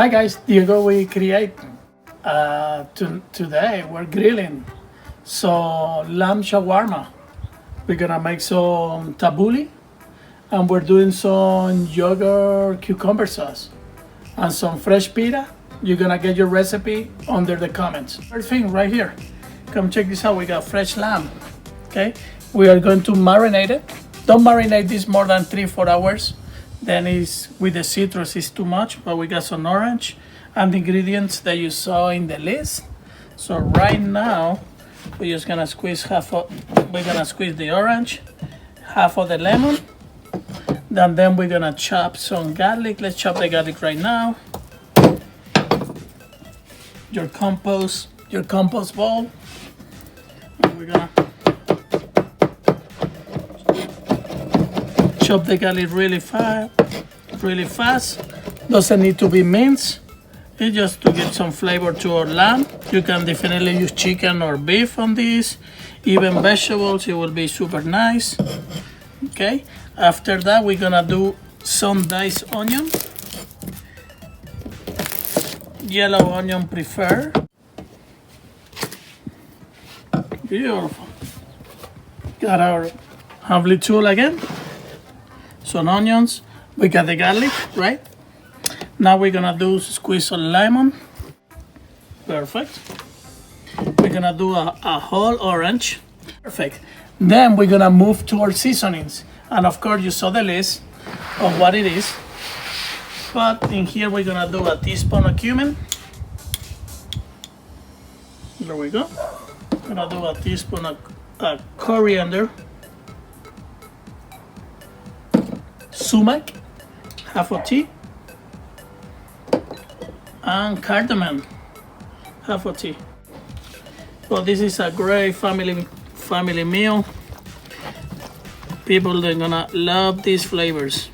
Hi guys, Diego, we create today we're grilling lamb shawarma. We're gonna make some tabbouleh and we're doing some yogurt cucumber sauce and some fresh pita. You're gonna get your recipe under the comments. First thing right here, come check this out. We got fresh lamb. Okay, we are going to marinate it. Don't marinate this more than 3-4 hours. Then is with the citrus is too much, but we got some orange and the ingredients that you saw in the list. So right now we're just gonna squeeze the orange, half of the lemon, and then we're gonna chop some garlic. Let's chop the garlic right now. Your compost bowl. And we're gonna chop the garlic really fast. Doesn't need to be minced. It's just to give some flavor to our lamb. You can definitely use chicken or beef on this. Even vegetables, it will be super nice. Okay. After that, we're gonna do some diced onion. Yellow onion preferred. Beautiful. Got our lovely tool again. Some onions. We got the garlic, right? Now we're gonna do squeeze some lemon. Perfect. We're gonna do a whole orange. Perfect. Then we're gonna move to our seasonings. And of course you saw the list of what it is. But in here we're gonna do a teaspoon of cumin. There we go. We're gonna do a teaspoon of coriander. Sumac, half a tea, and cardamom, half a tea. Well, this is a great family meal. People are gonna love these flavors.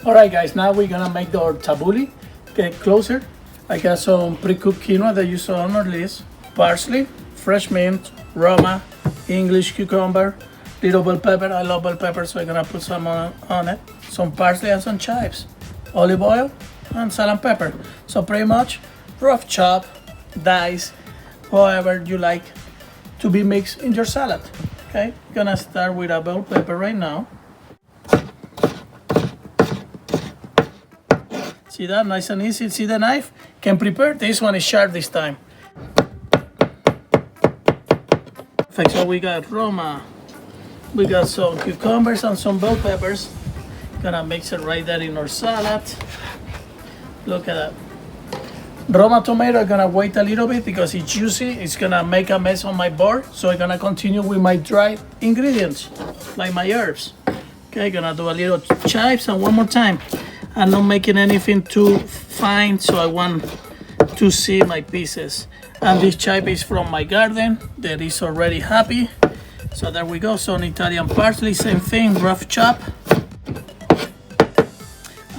All right, guys. Now we're gonna make our tabbouleh. Get closer. I got some pre-cooked quinoa that you saw on our list. Parsley, fresh mint, Roma, English cucumber, little bell pepper. I love bell pepper, so I'm gonna put some on it. Some parsley and some chives, olive oil, and salt and pepper. So pretty much rough chop, dice, however you like to be mixed in your salad. Okay, gonna start with a bell pepper right now. See that, nice and easy. See the knife? Can prepare. This one is sharp this time. Perfect. So we got Roma. We got some cucumbers and some bell peppers. Gonna mix it right there in our salad. Look at that. Roma tomato, gonna wait a little bit because it's juicy. It's gonna make a mess on my board. So I'm gonna continue with my dry ingredients, like my herbs. Okay, gonna do a little chives and one more time. I'm not making anything too fine, so I want to see my pieces. And this chive is from my garden that is already happy. So there we go, some Italian parsley, same thing, rough chop.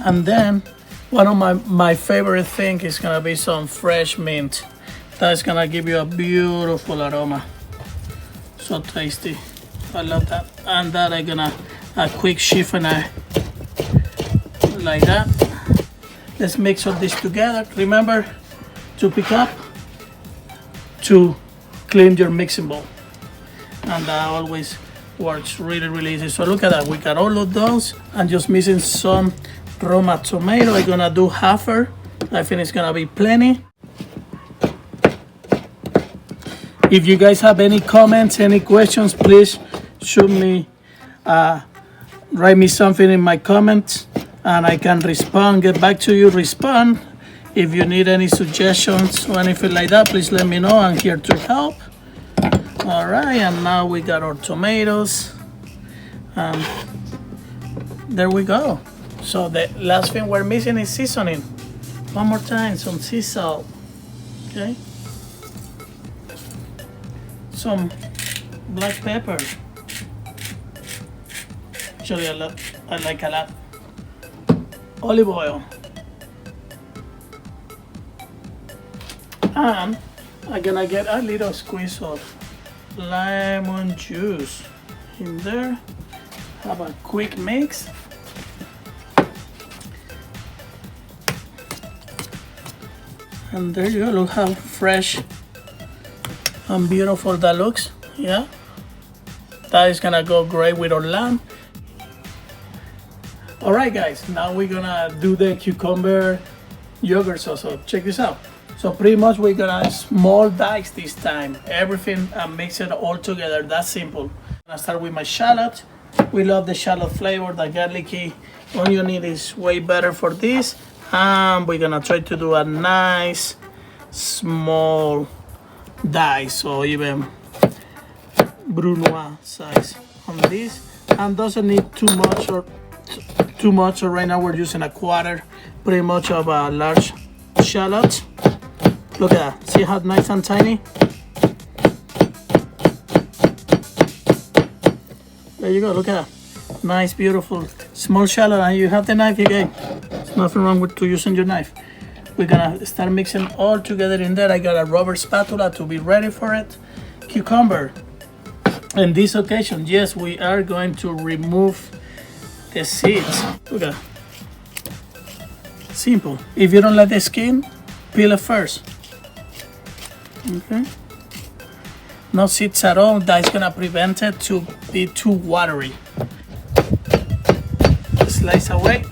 And then one of my favorite thing is gonna be some fresh mint. That's gonna give you a beautiful aroma. So tasty. I love that. And that I'm gonna a quick shift and like that. Let's mix all this together. Remember to pick up to clean your mixing bowl. And that always works really easy. So look at that. We got all of those and just missing some Roma tomato. I'm gonna do half her. I think it's gonna be plenty. If you guys have any comments, any questions, please shoot me, write me something in my comments and I can respond, get back to you, respond. If you need any suggestions or anything like that, please let me know. I'm here to help. All right, and now we got our tomatoes. There we go. So the last thing we're missing is seasoning. One more time, some sea salt. Okay. Some black pepper. Actually, I like a lot. Olive oil. And I'm gonna get a little squeeze of lemon juice in there. Have a quick mix. And there you go, look how fresh and beautiful that looks. Yeah, that is gonna go great with our lamb. All right guys, now we're gonna do the cucumber yogurt sauce. So check this out. So pretty much we're gonna small dice this time, everything, and mix it all together. That's simple. I'm gonna start with my shallot. We love the shallot flavor. The garlicky onion is way better for this. And we're gonna try to do a nice small dice, so even brunoise size on this, and doesn't need too much. So right now we're using a quarter pretty much of a large shallot. Look at that, see how nice and tiny? There you go, look at that. Nice, beautiful, small shallot, and you have the knife again. There's nothing wrong with using your knife. We're gonna start mixing all together in there. I got a rubber spatula to be ready for it. Cucumber. In this occasion, yes, we are going to remove the seeds. Look at that. Simple. If you don't like the skin, peel it first. Okay. No seeds at all. That's gonna prevent it to be too watery. Slice away.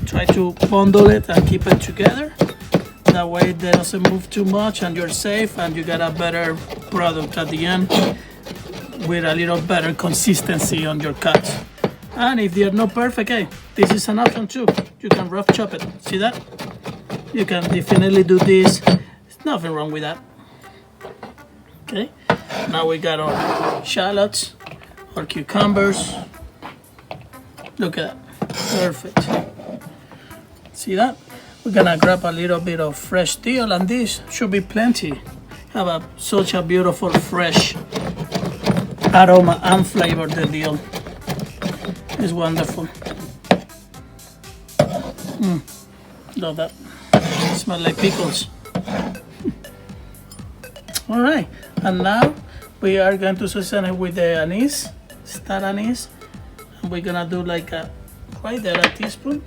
Try to bundle it and keep it together. That way it doesn't move too much and you're safe and you got a better product at the end with a little better consistency on your cuts. And if they're not perfect, hey, this is an option too. You can rough chop it. See that? You can definitely do this. There's nothing wrong with that. Okay. Now we got our shallots, our cucumbers. Look at that. Perfect. See that? We're gonna grab a little bit of fresh dill, and this should be plenty. Have such a beautiful fresh aroma and flavor. The dill is wonderful. Love that. Smell like pickles. All right, and now we are going to season it with the anise, star anise, and we're gonna do like right there, a teaspoon.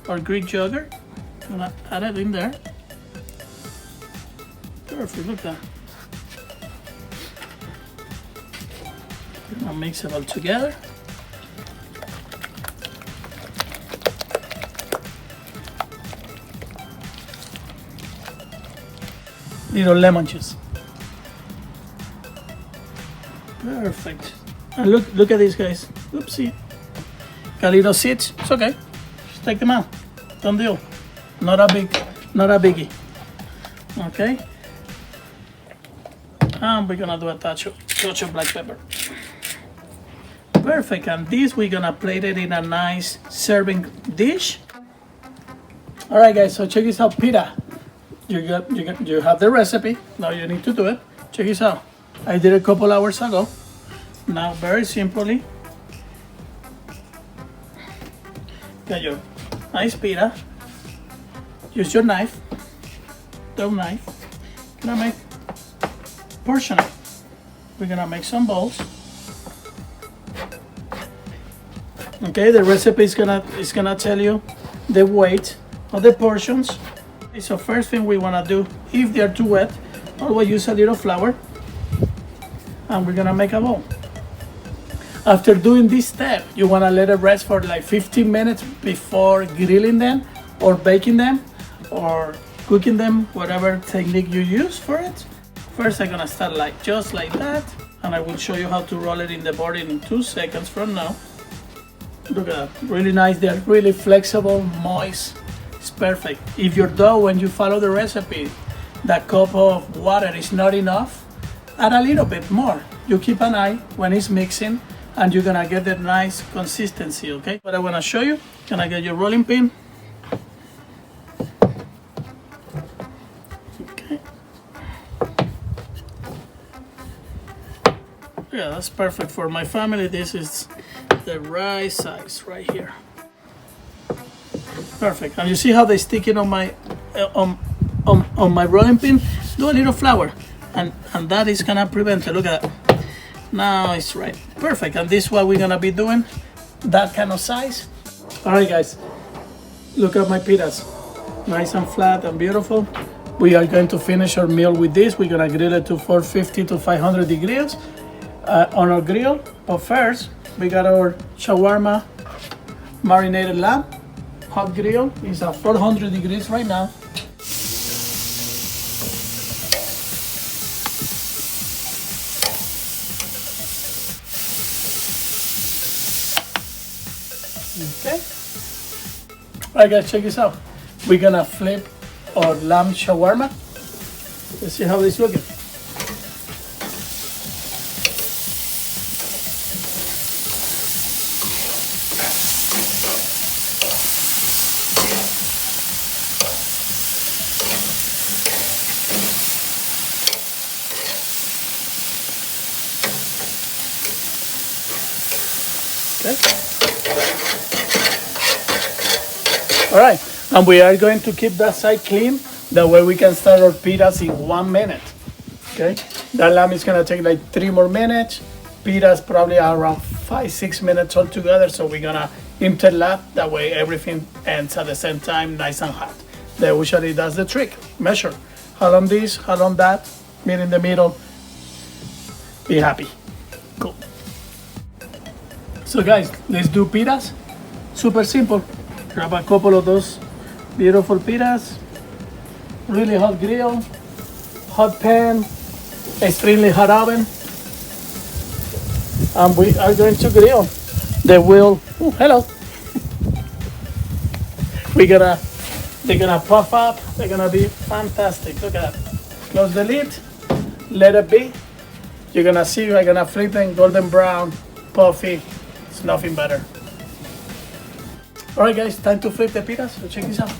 Or Greek yogurt. I'm gonna add it in there. Perfect, look at that. I'll mix it all together. Little lemon juice. Perfect. And look at these guys. Oopsie. Got little seeds. It's okay. Just take them out. Done deal. Not a biggie. Okay. And we're gonna do a touch of black pepper. Perfect. And this we're gonna plate it in a nice serving dish. All right, guys. So check this out, pita. You have the recipe. Now you need to do it. Check this out. I did it a couple hours ago. Now very simply, get your nice pita. Use your knife. Dough knife. Gonna make portion it. We're gonna make some balls. Okay, the recipe is gonna tell you the weight of the portions. Okay, so first thing we wanna do, if they are too wet, always use a little flour, and we're gonna make a ball. After doing this step, you wanna let it rest for like 15 minutes before grilling them, or baking them, or cooking them, whatever technique you use for it. First, I'm gonna start just like that, and I will show you how to roll it in the board in 2 seconds from now. Look at that, really nice. They're really flexible, moist. It's perfect. If your dough, when you follow the recipe, that cup of water is not enough, add a little bit more. You keep an eye when it's mixing, and you're gonna get that nice consistency, okay? What I wanna show you, can I get your rolling pin? Okay. Yeah, that's perfect for my family. This is the right size right here. Perfect. And you see how they stick it on my on my rolling pin? Do a little flour, and that is gonna prevent it. Look at that. Now it's right. Perfect. And this is what we're gonna be doing. That kind of size. All right, guys. Look at my pitas. Nice and flat and beautiful. We are going to finish our meal with this. We're gonna grill it to 450 to 500 degrees on our grill. But first, we got our shawarma marinated lamb. Hot grill is at 400 degrees right now. Okay. Alright guys, check this out. We're gonna flip our lamb shawarma. Let's see how it's looking. Okay. All right, and we are going to keep that side clean. That way we can start our pitas in 1 minute. Okay, that lamb is gonna take like 3 more minutes. Pitas probably around 5-6 minutes altogether. So we're gonna interlap. That way everything ends at the same time, nice and hot. That usually that's the trick. Measure how long this, how long that. Meet in the middle. Be happy. Cool. So guys, let's do pitas. Super simple. Grab a couple of those beautiful pitas. Really hot grill, hot pan, extremely hot oven. And we are going to grill. They will, oh, hello. They're gonna puff up. They're gonna be fantastic. Look at that. Close the lid, let it be. You're gonna see, I'm gonna flip them golden brown, puffy. It's nothing better. All right guys, time to flip the pitas. So check this out.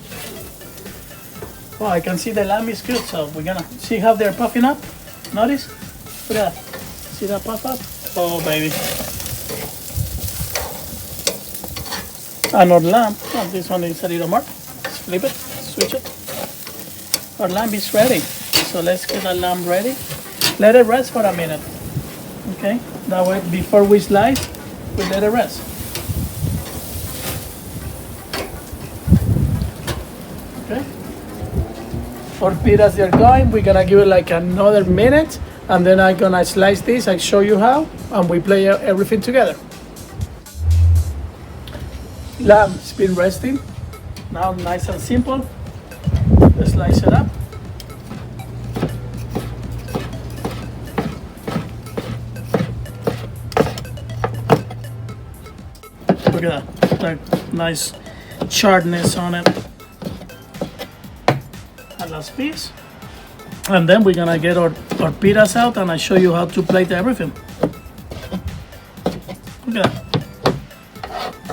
Oh, I can see the lamb is good, so we're gonna see how they're puffing up. Notice? Look at that. See that puff up? Oh baby. And our lamb, oh, this one is a little more. Let's flip it, switch it. Our lamb is ready. So let's get the lamb ready. Let it rest for a minute. Okay? That way, before we slice, we let it rest. Okay. For pitas they're going, we're gonna give it like another minute, and then I'm gonna slice this. I show you how, and we play everything together. Lamb's been resting. Now nice and simple. Let's slice it up. Look at that, like nice sharpness on it. Last piece, and then we're gonna get our pitas out, and I show you how to plate everything. Look at that,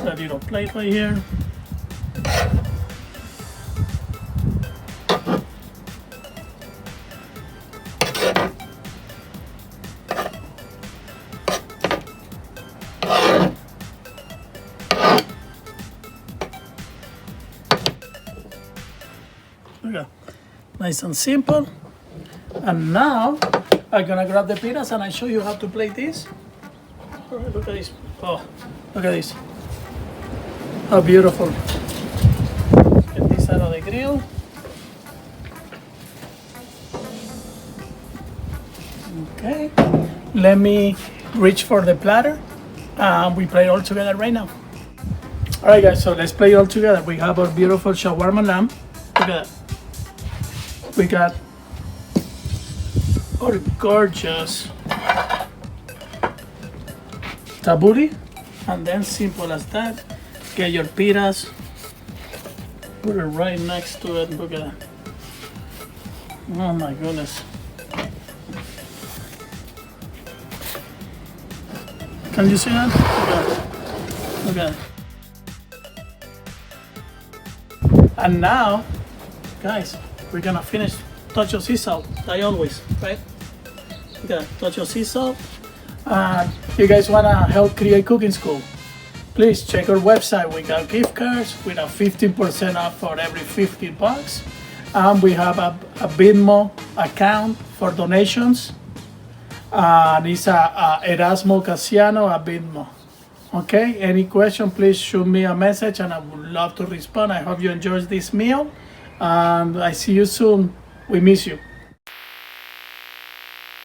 that little plate right here. Look at that. Nice and simple. And now I'm gonna grab the pitas and I show you how to plate this. All right, look at this. Oh, look at this. How beautiful. Get this out of the grill. Okay. Let me reach for the platter. We play it all together right now. All right, guys. So let's play it all together. We have our beautiful shawarma lamb. Look at that. We got our gorgeous tabbouleh, and then simple as that. Get your pitas, put it right next to it. Look at that. Oh my goodness. Can you see that? Look at it. And now, guys, we're gonna finish touch of sea salt, like always, right? Look at that, touch of sea salt. You guys wanna help create cooking school? Please check our website. We got gift cards with a 15% off for every $50. And we have a Venmo account for donations. And it's a Erasmo Casiano at Venmo. Okay, any question, please shoot me a message and I would love to respond. I hope you enjoyed this meal. And I see you soon. We miss you.